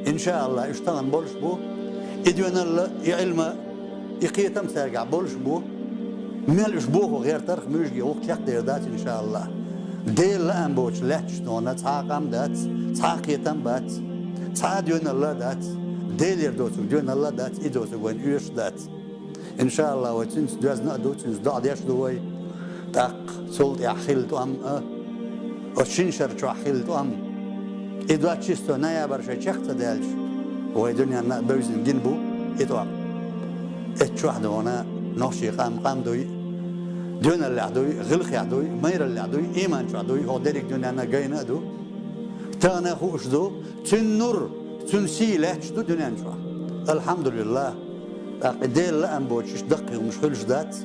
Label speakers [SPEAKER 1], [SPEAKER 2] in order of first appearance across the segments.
[SPEAKER 1] إن شاء الله اشتغل بولش بو إديونا الله علم إقيتم سرقع بولش بو مال أسبوع غير ترخ ميجي وقت يقدر دات إن شاء الله ديل لأن بوش لحشتونا تعاقم دات تعاقيتم بات تعاديونا الله دات ديل يردوتو ديونا الله دات إدوتو وين يش دات إن شاء الله وتنس دوز نقدو تنس دعد يشدوي تاق سلط يحخلتو أم وشنشر شو حخلتو أم إدوات شستو نايا برشا شخص دالش وهي دنيا بوزن جنبو إدوات إتش واحدة هنا نوشي قام دوي دون اللي عدوي غلخ عدوي مير اللي عدوي إيمان شو عدوي هو ديرك دنيا أنا جاينا دو تانا خوش دو تنور تنسيله شدو دنيا شو الحمد لله ديل لا أنبوتش دقي ومش خلش ذات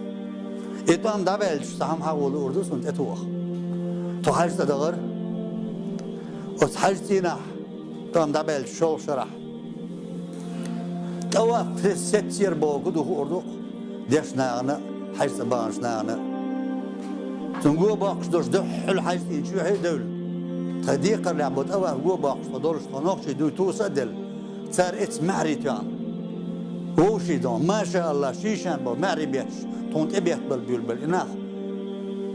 [SPEAKER 1] إتوام دابلش سهم حاول أردوس وانت أتوخ تحاجت دغر وتحاجتينا توام دابلش شول شرح توا في ست سير بوجود هو أردوك ديش ناغنا حاجت بانش ناغنا تنقول باقش دوش دحل حاجتين شو هي دول تديق اللي عبود أوا هو باقش فدولش تناقش دو توصدل صار إتس معريتان وشي دون ما شاء الله شيشان بو معري بيتش تونت ابيت بالبيول بالإناخ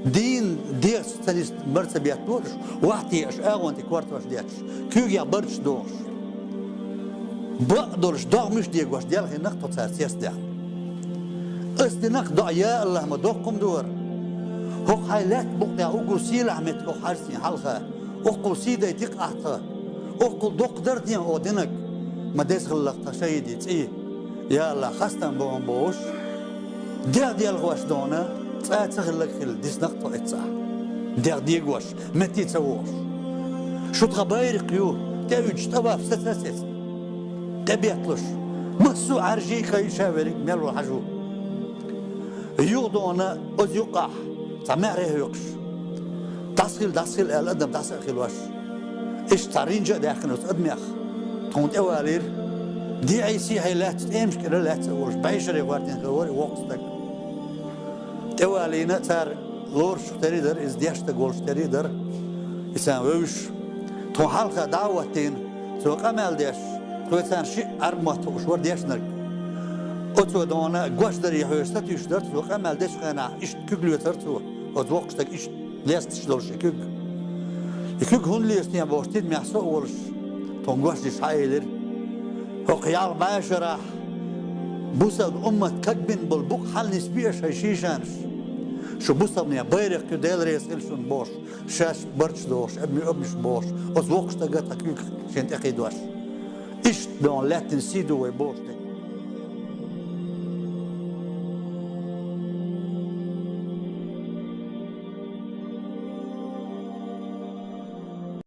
[SPEAKER 1] دين ديس تنس برس بيت دورش وقتي اش اغوانتي كوارت واش ديتش كيوغيا برش دورش بقدرش ضاع مش ديك واش ديال غير نقطة ساسيس ديال استناق ضاع يا الله ما دوقكم دور هو حالات بقطع اوكو سيل عمت او حارسين حلقة اوكو سيدة يتيق احطة اوكو دوق دردين او دينك ما ديس غلق تشايدي تيه يا الله خاصة بون بوش ديال غواش دونا تغلق خل ديس نقطة اتسع ديال غواش ما تيتسووش شو تغباير قيو تاوج تواف ستاسيس تبيتلوش مسو عرجي كي شاورك مالو حجو يوضونا أز يقع تعمره يقش داسخل الأدم داسخل واش إيش تارينجا داخل أدميخ تونت أوالير دي عيسي هاي لا تتأمش كده لا تسويش بعيشري واردين خواري وقتك توالينا تار غور شتري در إز ديش تقول شتري در إنسان وش تو حلقة دعوتين تو قمل ديش تو إنسان شيء أرمت وشور ديش نرك أتو دونا قوش دري حوشت يشدر تو قمل ديش خنا إيش كقلو ترتو أتوقعتك إيش ليش تشدرش كق يكق هون ليش بوشتين محسو ولش تونقوش ديش عائلر وقيال باشرة بوسد أمة كجبن بالبوق حل نسبية شيشانش شو بوسد نيا بيرق كديل ريس إلشون بوش شاش برش دوش أبنش بوش أزوقش تجت أكيد شنت أكيد واش إيش دون لا تنسيدو وبوش